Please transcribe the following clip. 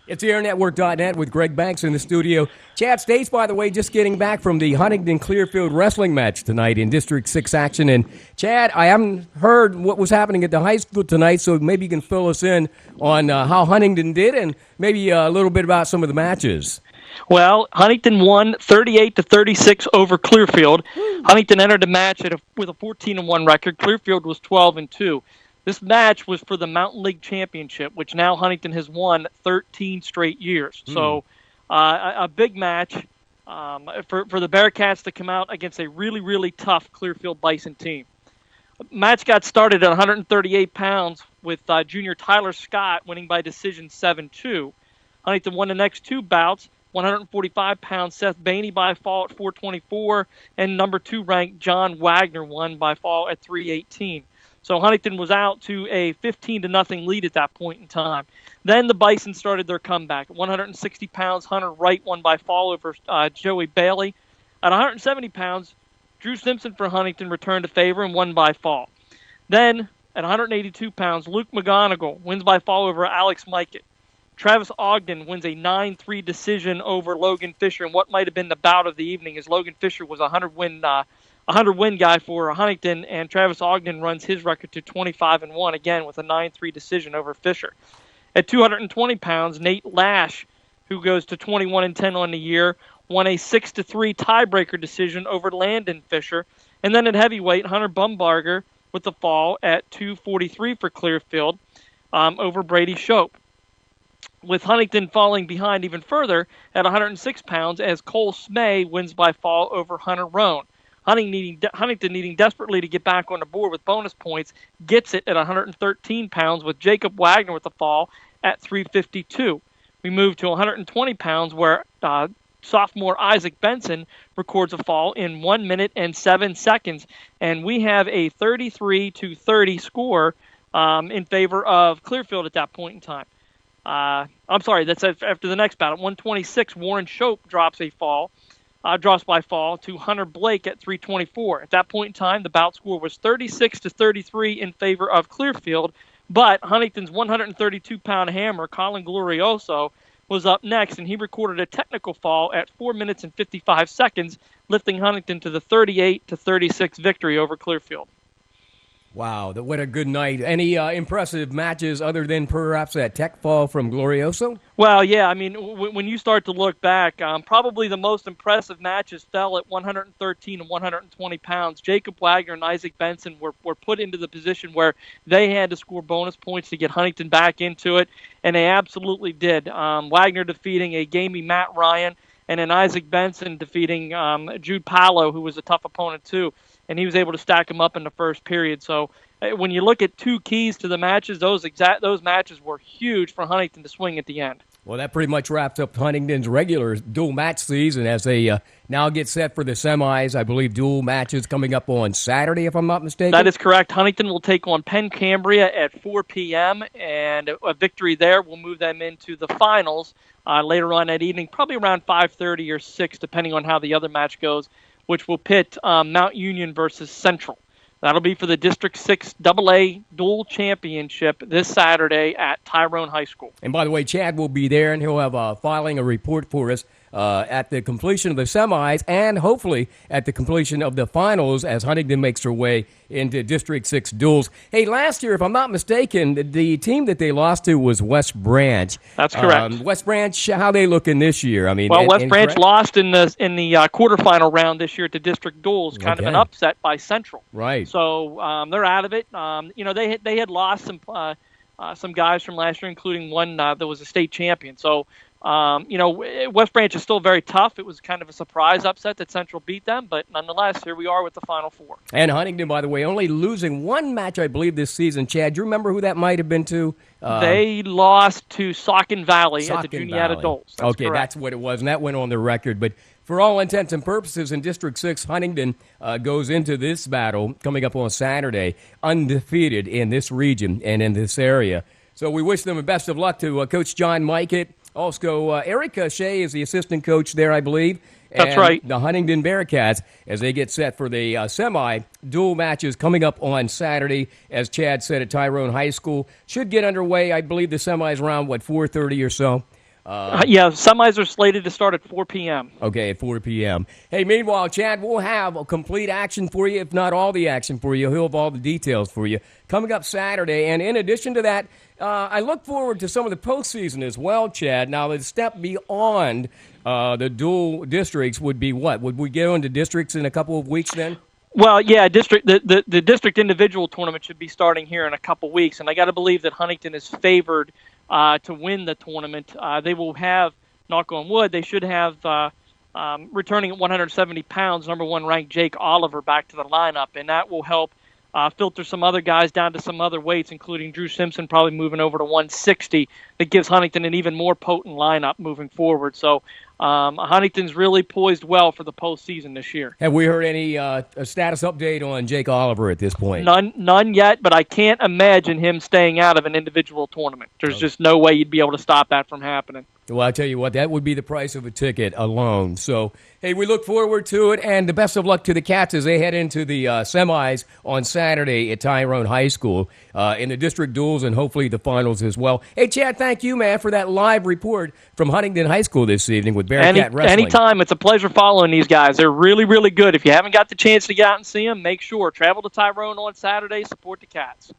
It's AirNetwork.net with Greg Banks in the studio. Chad States, by the way, just getting back from the Huntingdon Clearfield wrestling match tonight in District 6 action. And, Chad, I haven't heard what was happening at the high school tonight, so maybe you can fill us in on how Huntingdon did and maybe a little bit about some of the matches. Well, Huntingdon won 38-36 over Clearfield. Huntingdon entered the match with a 14-1 record. Clearfield was 12-2. This match was for the Mountain League Championship, which now Huntingdon has won 13 straight years. So a big match for the Bearcats to come out against a really, really tough Clearfield Bison team. Match got started at 138 pounds with junior Tyler Scott winning by decision 7-2. Huntingdon won the next two bouts. 145-pound Seth Bainey by fall at 424, and number 2 ranked John Wagner won by fall at 318. So Huntingdon was out to a 15-0 lead at that point in time. Then the Bison started their comeback. At 160 pounds, Hunter Wright won by fall over Joey Bailey. At 170 pounds, Drew Simpson for Huntingdon returned to favor and won by fall. Then, at 182 pounds, Luke McGonigal wins by fall over Alex Mikett. Travis Ogden wins a 9-3 decision over Logan Fisher, and what might have been the bout of the evening is Logan Fisher was a 100-win guy for Huntingdon, and Travis Ogden runs his record to 25-1 again with a 9-3 decision over Fisher. At 220 pounds, Nate Lash, who goes to 21-10 on the year, won a 6-3 tiebreaker decision over Landon Fisher. And then at heavyweight, Hunter Bumbarger with the fall at 243 for Clearfield over Brady Shope. With Huntingdon falling behind even further at 106 pounds as Cole Smay wins by fall over Hunter Roan. Huntingdon needing desperately to get back on the board with bonus points, gets it at 113 pounds with Jacob Wagner with the fall at 352. We move to 120 pounds where sophomore Isaac Benson records a fall in 1 minute and 7 seconds, and we have a 33-30 score in favor of Clearfield at that point in time. I'm sorry, that's after the next battle. 126, Warren Shope drops by fall to Hunter Blake at 324. At that point in time, the bout score was 36-33 in favor of Clearfield, but Huntington's 132-pound hammer, Colin Glorioso, was up next, and he recorded a technical fall at 4 minutes and 55 seconds, lifting Huntingdon to the 38-36 victory over Clearfield. Wow, what a good night. Any impressive matches other than perhaps that tech fall from Glorioso? Well, yeah, I mean, when you start to look back, probably the most impressive matches fell at 113 and 120 pounds. Jacob Wagner and Isaac Benson were put into the position where they had to score bonus points to get Huntingdon back into it, and they absolutely did. Wagner defeating a gamey Matt Ryan, and then Isaac Benson defeating Jude Palo, who was a tough opponent too. And he was able to stack them up in the first period. So when you look at two keys to the matches, those matches were huge for Huntingdon to swing at the end. Well, that pretty much wraps up Huntingdon's regular dual match season as they now get set for the semis. I believe dual matches coming up on Saturday, if I'm not mistaken. That is correct. Huntingdon will take on Penn Cambria at 4 p.m., and a victory there will move them into the finals later on that evening, probably around 5:30 or 6, depending on how the other match goes, which will pit Mount Union versus Central. That'll be for the District 6 AA Dual Championship this Saturday at Tyrone High School. And by the way, Chad will be there, and he'll have filing a report for us at the completion of the semis and hopefully at the completion of the finals as Huntingdon makes their way into District 6 duels. Hey, last year, if I'm not mistaken, the team that they lost to was West Branch. That's correct. West Branch, how they looking this year? I mean, well, West Branch lost in the quarterfinal round this year to District duels, kind of an upset by Central. Right. So they're out of it. They had lost some guys from last year, including one that was a state champion. So West Branch is still very tough. It was kind of a surprise upset that Central beat them, but nonetheless, here we are with the Final Four. And Huntingdon, by the way, only losing one match, I believe, this season. Chad, do you remember who that might have been to? They lost to Saucon Valley at the Juniata Dolls. That's correct. That's what it was, and that went on the record. But for all intents and purposes, in District 6, Huntingdon goes into this battle coming up on Saturday undefeated in this region and in this area. So we wish them the best of luck to Coach John Mikett. Also, Eric Shea is the assistant coach there, I believe. That's right. The Huntingdon Bearcats, as they get set for the semi-dual matches coming up on Saturday, as Chad said, at Tyrone High School. Should get underway, I believe the semis around, 4:30 or so. Yeah, semis are slated to start at 4 p.m. Okay, at 4 p.m. Hey, meanwhile, Chad, we'll have a complete action for you, if not all the action for you. He'll have all the details for you coming up Saturday. And in addition to that, I look forward to some of the postseason as well, Chad. Now, the step beyond the dual districts would be what? Would we go into districts in a couple of weeks then? Well, yeah, the district individual tournament should be starting here in a couple weeks, and I got to believe that Huntington is favored to win the tournament. They will have, knock on wood, they should have returning at 170 pounds, number one ranked Jake Oliver back to the lineup, and that will help filter some other guys down to some other weights, including Drew Simpson probably moving over to 160. That gives Huntington an even more potent lineup moving forward. So Huntington's really poised well for the postseason this year. Have we heard any a status update on Jake Oliver at this point? None yet, but I can't imagine him staying out of an individual tournament. There's just no way you'd be able to stop that from happening. Well, I tell you what, that would be the price of a ticket alone. So, hey, we look forward to it, and the best of luck to the Cats as they head into the semis on Saturday at Tyrone High School in the district duels and hopefully the finals as well. Hey, Chad, thank you, man, for that live report from Huntingdon High School this evening with Bearcat Wrestling. Anytime. It's a pleasure following these guys. They're really, really good. If you haven't got the chance to get out and see them, make sure. Travel to Tyrone on Saturday. Support the Cats.